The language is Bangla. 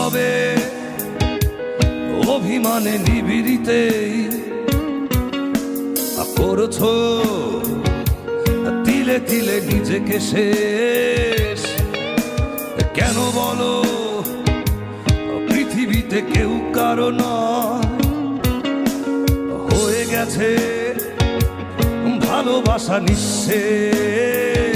নীরবে অভিমানে নিবিড়িতে করছো তিলে তিলে নিজেকে শেষ। কেন বলো পৃথিবীতে কেউ কারো নয়, হয়ে গেছে ভালোবাসা নিঃশেষ।